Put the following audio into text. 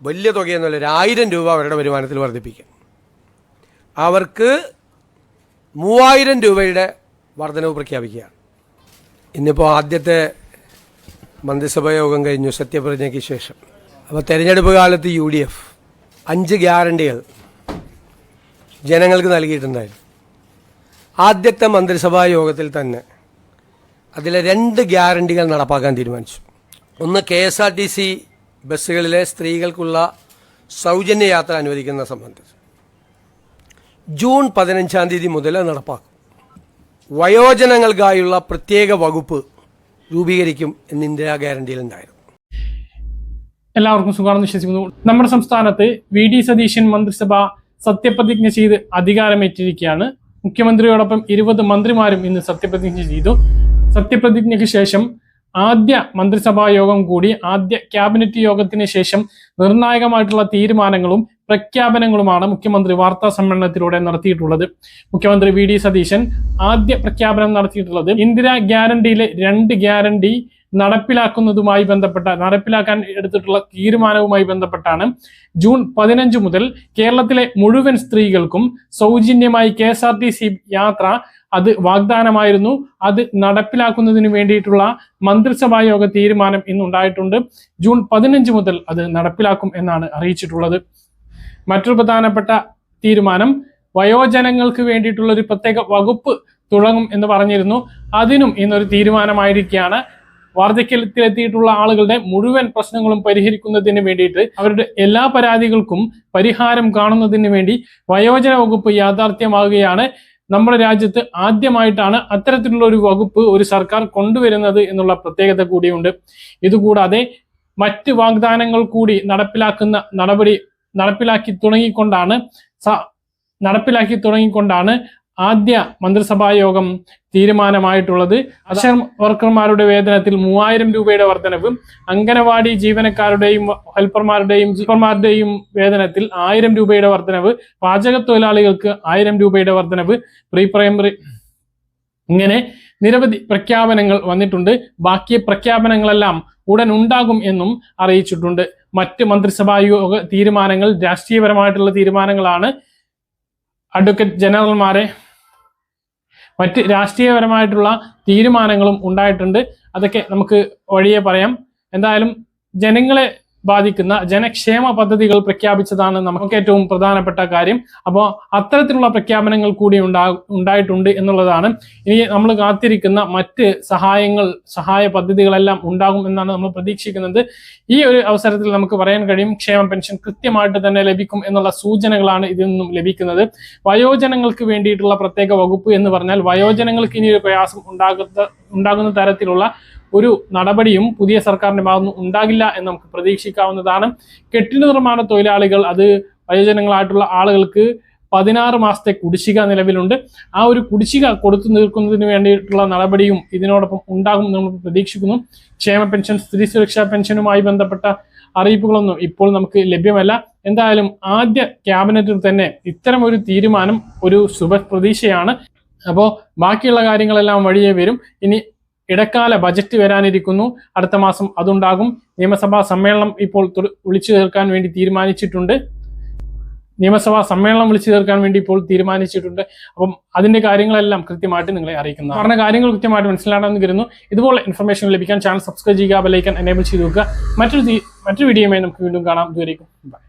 വലിയ തുകയെന്നല്ല, 1000 രൂപ അവരുടെ വരുമാനത്തിൽ വർദ്ധിപ്പിക്കും. അവർക്ക് 3000 രൂപയുടെ വർധനവ് പ്രഖ്യാപിക്കുകയാണ്. ഇന്നിപ്പോൾ ആദ്യത്തെ മന്ത്രിസഭാ യോഗം കഴിഞ്ഞു സത്യപ്രതിജ്ഞയ്ക്ക് ശേഷം. അപ്പോൾ തെരഞ്ഞെടുപ്പ് കാലത്ത് UDF 5 ഗ്യാരണ്ടികൾ ജനങ്ങൾക്ക് നൽകിയിട്ടുണ്ടായിരുന്നു. ആദ്യത്തെ മന്ത്രിസഭാ യോഗത്തിൽ തന്നെ അതിലെ 2 ഗ്യാരണ്ടികൾ നടപ്പാക്കാൻ തീരുമാനിച്ചു. ഒന്ന്, KSRTC ബസ്സുകളിലെ സ്ത്രീകൾക്കുള്ള സൗജന്യ യാത്ര അനുവദിക്കുന്ന സംബന്ധിച്ച് ജൂൺ 15-ാം തീയതി മുതൽ നടപ്പാക്കും. വയോജനങ്ങൾക്കായുള്ള പ്രത്യേക വകുപ്പ് രൂപീകരിക്കും എന്ന് ഇന്ദിരാ ഗ്യാരണ്ടിയിലുണ്ടായിരുന്നു. എല്ലാവർക്കും സുഖമാണെന്ന് വിശ്വസിക്കുന്നു. നമ്മുടെ സംസ്ഥാനത്ത് VD സതീശൻ മന്ത്രിസഭ സത്യപ്രതിജ്ഞ ചെയ്ത് അധികാരമേറ്റിരിക്കുകയാണ്. മുഖ്യമന്ത്രിയോടൊപ്പം 20 മന്ത്രിമാരും ഇന്ന് സത്യപ്രതിജ്ഞ ചെയ്തു. സത്യപ്രതിജ്ഞയ്ക്ക് ശേഷം ആദ്യ മന്ത്രിസഭാ യോഗം കൂടി, ആദ്യ ക്യാബിനറ്റ് യോഗത്തിന് ശേഷം നിർണായകമായിട്ടുള്ള തീരുമാനങ്ങളും പ്രഖ്യാപനങ്ങളുമാണ് മുഖ്യമന്ത്രി വാർത്താ സമ്മേളനത്തിലൂടെ നടത്തിയിട്ടുള്ളത്. മുഖ്യമന്ത്രി VD സതീശൻ ആദ്യ പ്രഖ്യാപനം നടത്തിയിട്ടുള്ളത് ഇന്ദിരാ ഗ്യാരണ്ടിയിലെ 2 ഗ്യാരണ്ടി നടപ്പിലാക്കാൻ എടുത്തിട്ടുള്ള തീരുമാനവുമായി ബന്ധപ്പെട്ടാണ്. ജൂൺ 15 മുതൽ കേരളത്തിലെ മുഴുവൻ സ്ത്രീകൾക്കും സൗജന്യമായി KSRTC യാത്ര അത് വാഗ്ദാനമായിരുന്നു. അത് നടപ്പിലാക്കുന്നതിന് വേണ്ടിയിട്ടുള്ള മന്ത്രിസഭാ യോഗ തീരുമാനം ഇന്നുണ്ടായിട്ടുണ്ട്. ജൂൺ 15 മുതൽ അത് നടപ്പിലാക്കും എന്നാണ് അറിയിച്ചിട്ടുള്ളത്. മറ്റൊരു പ്രധാനപ്പെട്ട തീരുമാനം, വയോജനങ്ങൾക്ക് വേണ്ടിയിട്ടുള്ള ഒരു പ്രത്യേക വകുപ്പ് തുടങ്ങും എന്ന് പറഞ്ഞിരുന്നു. അതിനും ഇന്നൊരു തീരുമാനമായിരിക്കുകയാണ്. വാർദ്ധക്യത്തിലെത്തിയിട്ടുള്ള ആളുകളുടെ മുഴുവൻ പ്രശ്നങ്ങളും പരിഹരിക്കുന്നതിന് വേണ്ടിയിട്ട്, അവരുടെ എല്ലാ പരാതികൾക്കും പരിഹാരം കാണുന്നതിന് വേണ്ടി വയോജന വകുപ്പ് യാഥാർത്ഥ്യമാകുകയാണ്. നമ്മുടെ രാജ്യത്ത് ആദ്യമായിട്ടാണ് അത്തരത്തിലുള്ള ഒരു വകുപ്പ് ഒരു സർക്കാർ കൊണ്ടുവരുന്നത് എന്നുള്ള പ്രത്യേകത കൂടിയുണ്ട്. ഇതുകൂടാതെ മറ്റ് വാഗ്ദാനങ്ങൾ കൂടി നടപ്പിലാക്കി തുടങ്ങിക്കൊണ്ടാണ് ആദ്യ മന്ത്രിസഭാ യോഗം തീരുമാനമായിട്ടുള്ളത്. ആശാ വർക്കർമാരുടെ വേതനത്തിൽ 3000 രൂപയുടെ വർധനവ്, അംഗനവാടി ജീവനക്കാരുടെയും ഹെൽപ്പർമാരുടെയും വേതനത്തിൽ 1000 രൂപയുടെ വർധനവ്, പാചക തൊഴിലാളികൾക്ക് 1000 രൂപയുടെ വർധനവ്, പ്രീ പ്രൈമറി, ഇങ്ങനെ നിരവധി പ്രഖ്യാപനങ്ങൾ വന്നിട്ടുണ്ട്. ബാക്കി പ്രഖ്യാപനങ്ങളെല്ലാം ഉടൻ ഉണ്ടാകും എന്നും അറിയിച്ചിട്ടുണ്ട്. മറ്റ് മന്ത്രിസഭാ യോഗ തീരുമാനങ്ങൾ രാഷ്ട്രീയപരമായിട്ടുള്ള തീരുമാനങ്ങളാണ്. അഡ്വക്കേറ്റ് ജനറൽമാരെ മറ്റ് രാഷ്ട്രീയപരമായിട്ടുള്ള തീരുമാനങ്ങളും ഉണ്ടായിട്ടുണ്ട്. അതൊക്കെ നമുക്ക് വഴിയെ പറയാം. എന്തായാലും ജനങ്ങളെ ബാധിക്കുന്ന ജനക്ഷേമ പദ്ധതികൾ പ്രഖ്യാപിച്ചതാണ് നമുക്ക് ഏറ്റവും പ്രധാനപ്പെട്ട കാര്യം. അപ്പോൾ അത്തരത്തിലുള്ള പ്രഖ്യാപനങ്ങൾ കൂടി ഉണ്ടായിട്ടുണ്ട് എന്നുള്ളതാണ്. ഇനി നമ്മൾ കാത്തിരിക്കുന്ന മറ്റ് സഹായ പദ്ധതികളെല്ലാം ഉണ്ടാകും എന്നാണ് നമ്മൾ പ്രതീക്ഷിക്കുന്നത്. ഈ ഒരു അവസരത്തിൽ നമുക്ക് പറയാൻ കഴിയും, ക്ഷേമ പെൻഷൻ കൃത്യമായിട്ട് തന്നെ ലഭിക്കും എന്നുള്ള സൂചനകളാണ് ഇതിൽ നിന്നും ലഭിക്കുന്നത്. വയോജനങ്ങൾക്ക് വേണ്ടിയിട്ടുള്ള പ്രത്യേക വകുപ്പ് എന്ന് പറഞ്ഞാൽ വയോജനങ്ങൾക്ക് ഇനി ഒരു പ്രയാസം ഉണ്ടാകുന്ന തരത്തിലുള്ള ഒരു നടപടിയും പുതിയ സർക്കാരിന്റെ ഭാഗത്തുനിന്ന് ഉണ്ടാകില്ല എന്ന് നമുക്ക് പ്രതീക്ഷിക്കാവുന്നതാണ്. കെട്ടിട നിർമ്മാണ തൊഴിലാളികൾ, അത് വയോജനങ്ങളായിട്ടുള്ള ആളുകൾക്ക് 16 മാസത്തെ കുടിശ്ശിക നിലവിലുണ്ട്. ആ ഒരു കുടിശ്ശിക കൊടുത്തു തീർക്കുന്നതിന് വേണ്ടിയിട്ടുള്ള നടപടിയും ഇതിനോടൊപ്പം ഉണ്ടാകും എന്ന് നമ്മൾ പ്രതീക്ഷിക്കുന്നു. ക്ഷേമ പെൻഷൻ, സ്ത്രീ സുരക്ഷാ പെൻഷനുമായി ബന്ധപ്പെട്ട അറിയിപ്പുകളൊന്നും ഇപ്പോൾ നമുക്ക് ലഭ്യമല്ല. എന്തായാലും ആദ്യ ക്യാബിനറ്റിൽ തന്നെ ഇത്തരം ഒരു തീരുമാനം ഒരു ശുഭപ്രതീക്ഷയാണ്. അപ്പോൾ ബാക്കിയുള്ള കാര്യങ്ങളെല്ലാം വഴിയേ വരും. ഇനി ഇടക്കാല ബജറ്റ് വരാനിരിക്കുന്നു, അടുത്ത മാസം അതുണ്ടാകും. നിയമസഭാ സമ്മേളനം ഇപ്പോൾ വിളിച്ചു ചേർക്കാൻ വേണ്ടി തീരുമാനിച്ചിട്ടുണ്ട്. അപ്പം അതിന്റെ കാര്യങ്ങളെല്ലാം കൃത്യമായിട്ട് നിങ്ങളെ അറിയിക്കുന്നു. പറഞ്ഞ കാര്യങ്ങൾ കൃത്യമായിട്ട് മനസ്സിലാണെന്ന് കരുതുന്നു. ഇതുപോലെ ഇൻഫർമേഷൻ ലഭിക്കാൻ ചാനൽ സബ്സ്ക്രൈബ് ചെയ്യുക, ബെൽ ഐക്കൺ എനേബിൾ ചെയ്ത് വെക്കുക. മറ്റൊരു വീഡിയോയുമായി നമുക്ക് വീണ്ടും കാണാം. ഇതുവരേക്കും ബൈ.